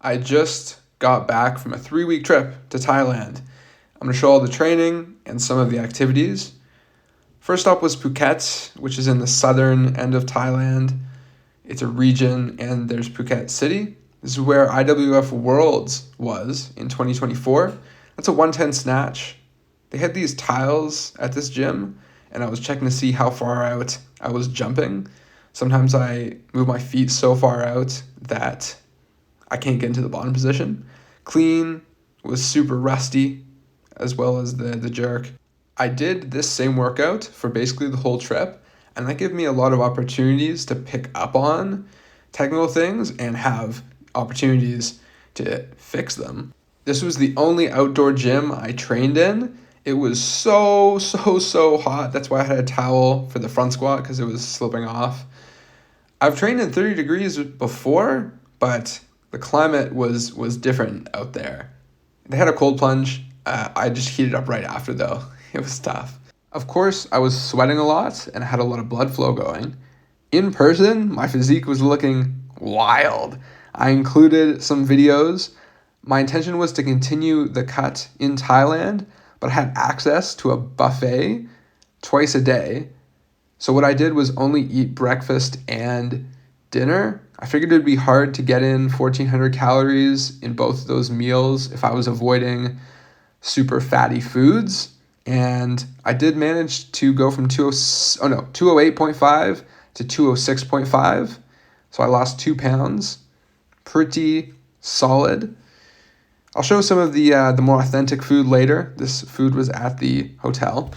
I just got back from a 3-week trip to Thailand. I'm going to show all the training and some of the activities. First up was Phuket, which is in the southern end of Thailand. It's a region, and there's Phuket City. This is where IWF Worlds was in 2024. That's a 110 snatch. They had these tiles at this gym, and I was checking to see how far out I was jumping. Sometimes I move my feet so far out that I can't get into the bottom position. Clean was super rusty, as well as the jerk. I did this same workout for basically the whole trip, and that gave me a lot of opportunities to pick up on technical things and have opportunities to fix them. This was the only outdoor gym I trained in. It was so hot. That's why I had a towel for the front squat because it was slipping off. I've trained in 30 degrees before, but the climate was different out there. They had a cold plunge. I just heated up right after, though. It was tough. Of course, I was sweating a lot and I had a lot of blood flow going. In person, my physique was looking wild. I included some videos. My intention was to continue the cut in Thailand, but I had access to a buffet twice a day. So what I did was only eat breakfast and dinner. I figured it'd be hard to get in 1,400 calories in both of those meals if I was avoiding super fatty foods. And I did manage to go from 208.5 to 206.5. So I lost 2 pounds. Pretty solid. I'll show some of the more authentic food later. This food was at the hotel.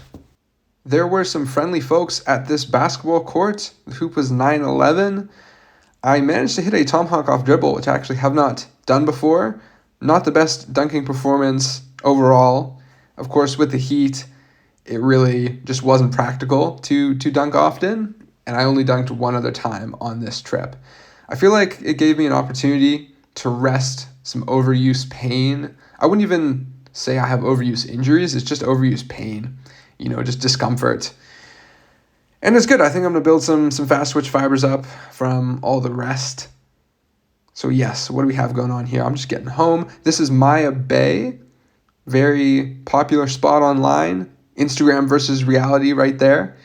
There were some friendly folks at this basketball court. The hoop was 9'11". I managed to hit a tomahawk off dribble, which I actually have not done before. Not the best dunking performance overall. Of course, with the heat, it really just wasn't practical to dunk often, and I only dunked one other time on this trip. I feel like it gave me an opportunity to rest some overuse pain. I wouldn't even say I have overuse injuries. It's just overuse pain, just discomfort. And it's good. I think I'm going to build some fast twitch fibers up from all the rest. So yes, what do we have going on here? I'm just getting home. This is Maya Bay, very popular spot online. Instagram versus reality right there.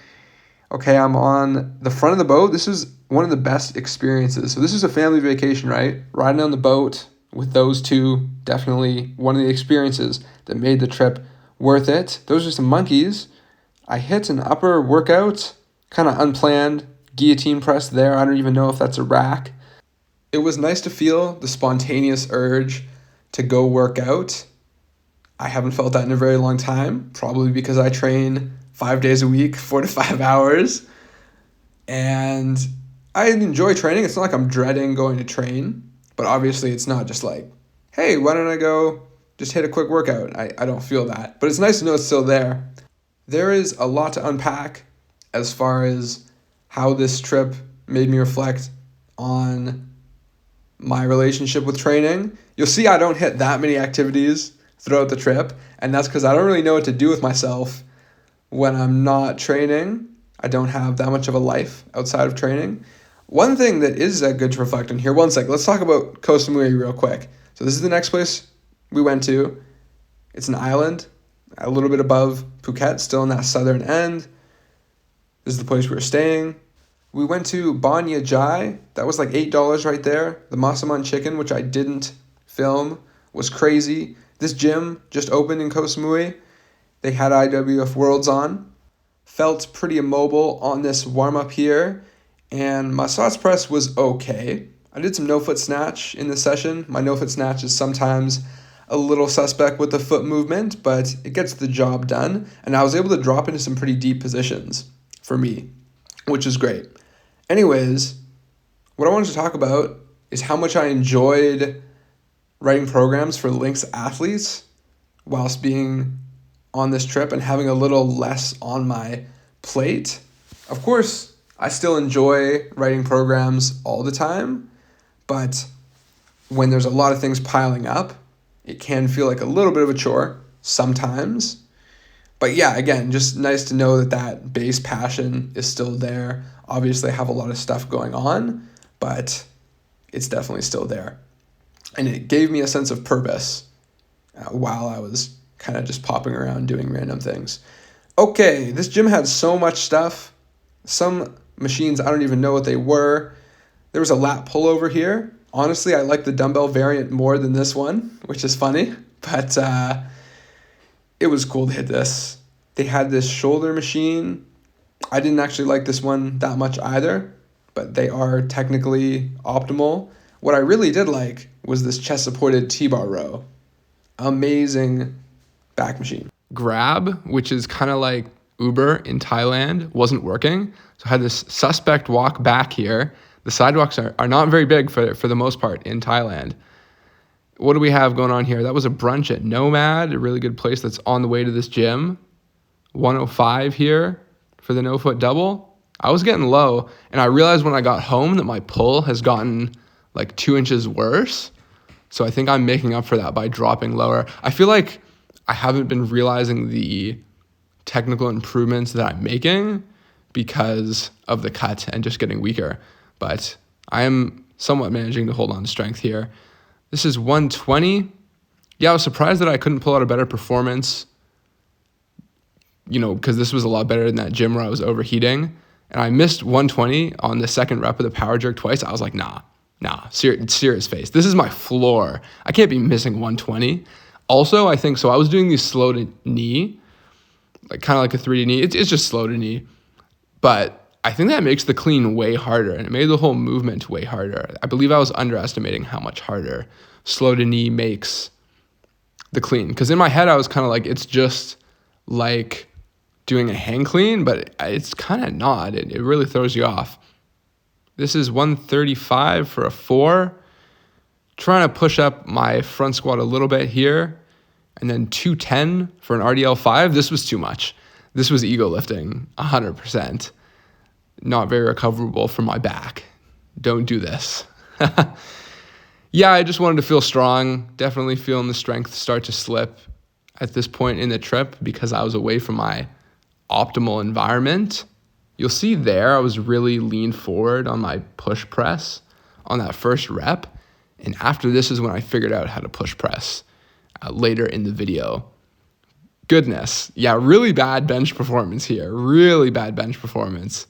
Okay, I'm on the front of the boat. This is one of the best experiences. So this is a family vacation, right? Riding on the boat with those two, definitely one of the experiences that made the trip worth it. Those are some monkeys. I hit an upper workout, kind of unplanned, guillotine press there. I don't even know if that's a rack. It was nice to feel the spontaneous urge to go work out. I haven't felt that in a very long time, probably because I train 5 days a week, 4 to 5 hours. And I enjoy training. It's not like I'm dreading going to train, but obviously it's not just like, hey, why don't I go just hit a quick workout? I don't feel that, but it's nice to know it's still there. There is a lot to unpack as far as how this trip made me reflect on my relationship with training. You'll see I don't hit that many activities throughout the trip, and that's because I don't really know what to do with myself when I'm not training. I don't have that much of a life outside of training. One thing that is good to reflect on here, one sec, let's talk about Koh Samui real quick. So this is the next place we went to. It's an island, a little bit above Phuket, still in that southern end. This is the place we were staying. We went to Banya Jai. That was like $8 right there. The Masaman chicken, which I didn't film, was crazy. This gym just opened in Koh Samui. They had IWF Worlds on. Felt pretty immobile on this warm-up here. And my sauce press was okay. I did some no-foot snatch in this session. My no-foot snatch is sometimes a little suspect with the foot movement, but it gets the job done. And I was able to drop into some pretty deep positions for me, which is great. Anyways, what I wanted to talk about is how much I enjoyed writing programs for Lynx athletes whilst being on this trip and having a little less on my plate. Of course, I still enjoy writing programs all the time, but when there's a lot of things piling up, it can feel like a little bit of a chore sometimes. But yeah, again, just nice to know that base passion is still there. Obviously, I have a lot of stuff going on, but it's definitely still there. And it gave me a sense of purpose while I was kind of just popping around doing random things. Okay, this gym had so much stuff. Some machines, I don't even know what they were. There was a lat pullover here. Honestly, I like the dumbbell variant more than this one, which is funny, but it was cool to hit this. They had this shoulder machine. I didn't actually like this one that much either, but they are technically optimal. What I really did like was this chest-supported T-bar row. Amazing back machine. Grab, which is kind of like Uber in Thailand, wasn't working. So I had this suspect walk back here. The sidewalks are not very big for the most part in Thailand. What do we have going on here? That was a brunch at Nomad, a really good place that's on the way to this gym. 105 here for the no-foot double. I was getting low, and I realized when I got home that my pull has gotten like 2 inches worse. So I think I'm making up for that by dropping lower. I feel like I haven't been realizing the technical improvements that I'm making because of the cut and just getting weaker. But I am somewhat managing to hold on to strength here. This is 120. Yeah, I was surprised that I couldn't pull out a better performance, because this was a lot better than that gym where I was overheating. And I missed 120 on the second rep of the power jerk twice. I was like, nah, serious face. This is my floor. I can't be missing 120. Also, I think, so I was doing these slow to knee, like kind of like a 3D knee. It's just slow to knee. But I think that makes the clean way harder, and it made the whole movement way harder. I believe I was underestimating how much harder slow to knee makes the clean. Because in my head, I was kind of like, it's just like doing a hang clean, but it's kind of not. It really throws you off. This is 135 for a 4. Trying to push up my front squat a little bit here. And then 210 for an RDL 5. This was too much. This was ego lifting, 100%. Not very recoverable for my back. Don't do this. Yeah, I just wanted to feel strong. Definitely feeling the strength start to slip at this point in the trip because I was away from my optimal environment. You'll see there I was really leaned forward on my push press on that first rep. And after this is when I figured out how to push press later in the video. Goodness. Yeah, really bad bench performance here. Really bad bench performance.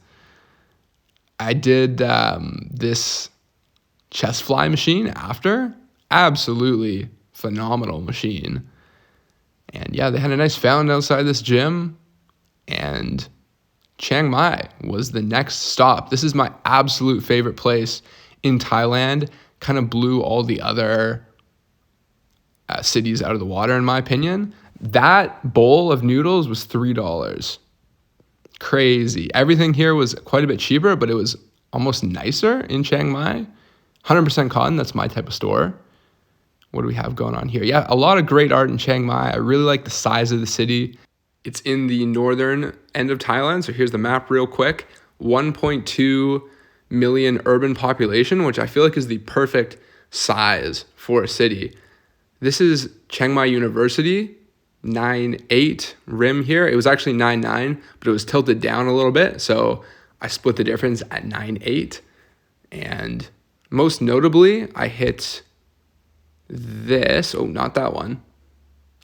I did this chest fly machine after. Absolutely phenomenal machine. And yeah, they had a nice fountain outside this gym. And Chiang Mai was the next stop. This is my absolute favorite place in Thailand. Kind of blew all the other cities out of the water, in my opinion. That bowl of noodles was $3. Crazy. Everything here was quite a bit cheaper, but it was almost nicer in Chiang Mai. 100% cotton, that's my type of store. What do we have going on here? Yeah, a lot of great art in Chiang Mai. I really like the size of the city. It's in the northern end of Thailand, so here's the map real quick. 1.2 million urban population, which I feel like is the perfect size for a city. This is Chiang Mai University, 9.8 rim here. It was actually 9.9, but it was tilted down a little bit, so I split the difference at 9.8. And most notably, I hit this. Oh, not that one.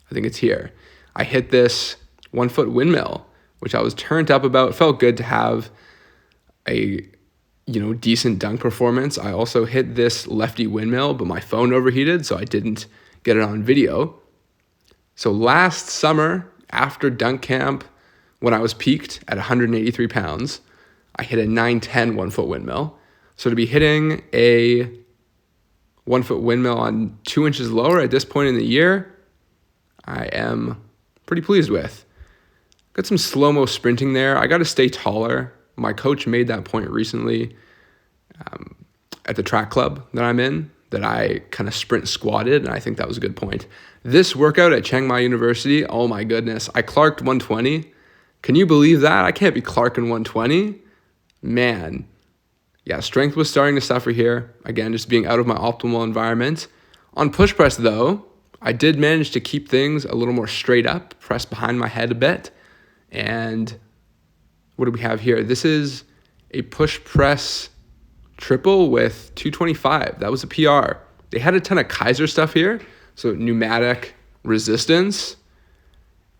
I think it's here. I hit this 1-foot windmill, which I was turned up about. It felt good to have a decent dunk performance. I also hit this lefty windmill, but my phone overheated, so I didn't get it on video. So last summer, after dunk camp, when I was peaked at 183 pounds, I hit a 910 1-foot windmill. So to be hitting a 1-foot windmill on 2 inches lower at this point in the year, I am pretty pleased with. Got some slow-mo sprinting there. I got to stay taller. My coach made that point recently at the track club that I'm in, that I kind of sprint squatted, and I think that was a good point. This workout at Chiang Mai University, oh my goodness, I clarked 120. Can you believe that? I can't be clarking 120. Man. Yeah, strength was starting to suffer here. Again, just being out of my optimal environment. On push press, though, I did manage to keep things a little more straight up, press behind my head a bit. And what do we have here? This is a push press triple with 225. That was a PR. They had a ton of Kaiser stuff here, so pneumatic resistance,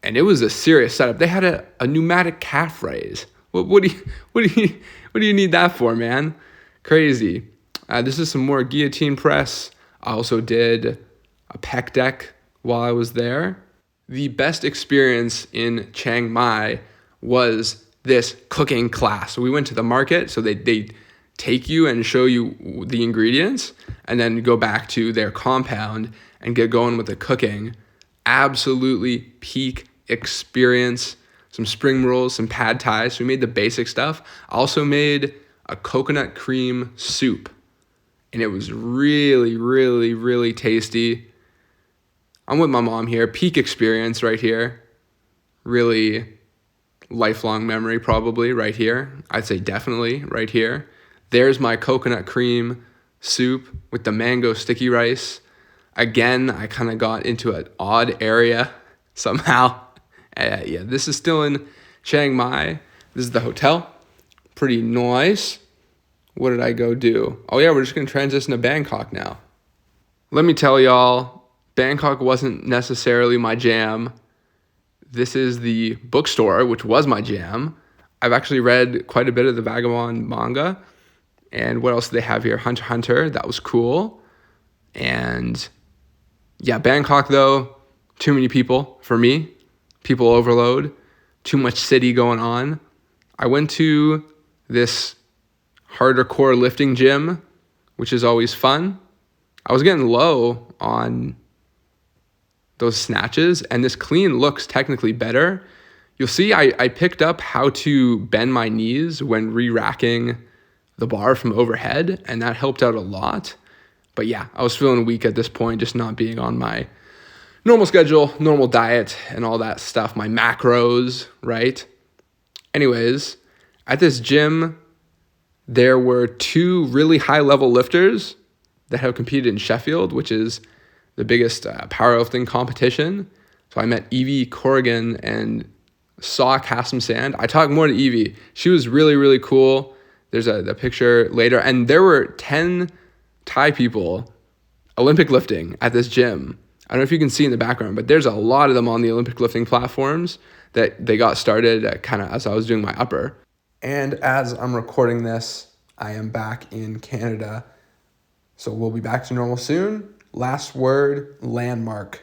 and it was a serious setup. They had a pneumatic calf raise. What do you need that for, man? Crazy. This is some more guillotine press. I also did a pec deck while I was there. The best experience in Chiang Mai was this cooking class. So we went to the market, so they take you and show you the ingredients, and then go back to their compound and get going with the cooking. Absolutely peak experience. Some spring rolls, some pad thai. So we made the basic stuff. I also made a coconut cream soup, and it was really, really, really tasty. I'm with my mom here. Peak experience right here. Really lifelong memory probably right here. I'd say definitely right here. There's my coconut cream soup with the mango sticky rice. Again, I kind of got into an odd area somehow. Yeah, this is still in Chiang Mai. This is the hotel. Pretty nice. What did I go do? Oh yeah, we're just going to transition to Bangkok now. Let me tell y'all, Bangkok wasn't necessarily my jam. This is the bookstore, which was my jam. I've actually read quite a bit of the Vagabond manga. And what else do they have here? Hunter x Hunter. That was cool. And yeah, Bangkok though, too many people for me. People overload. Too much city going on. I went to this harder core lifting gym, which is always fun. I was getting low on those snatches, and this clean looks technically better. You'll see I picked up how to bend my knees when re-racking the bar from overhead, and that helped out a lot. But yeah, I was feeling weak at this point, just not being on my normal schedule, normal diet, and all that stuff, my macros, right? Anyways, at this gym, there were two really high-level lifters that have competed in Sheffield, which is the biggest powerlifting competition. So I met Evie Corrigan and saw Kassem Sand. I talked more to Evie. She was really, really cool. There's the picture later. And there were 10 Thai people Olympic lifting at this gym. I don't know if you can see in the background, but there's a lot of them on the Olympic lifting platforms that they got started kind of as I was doing my upper. And as I'm recording this, I am back in Canada. So we'll be back to normal soon. Last word, landmark.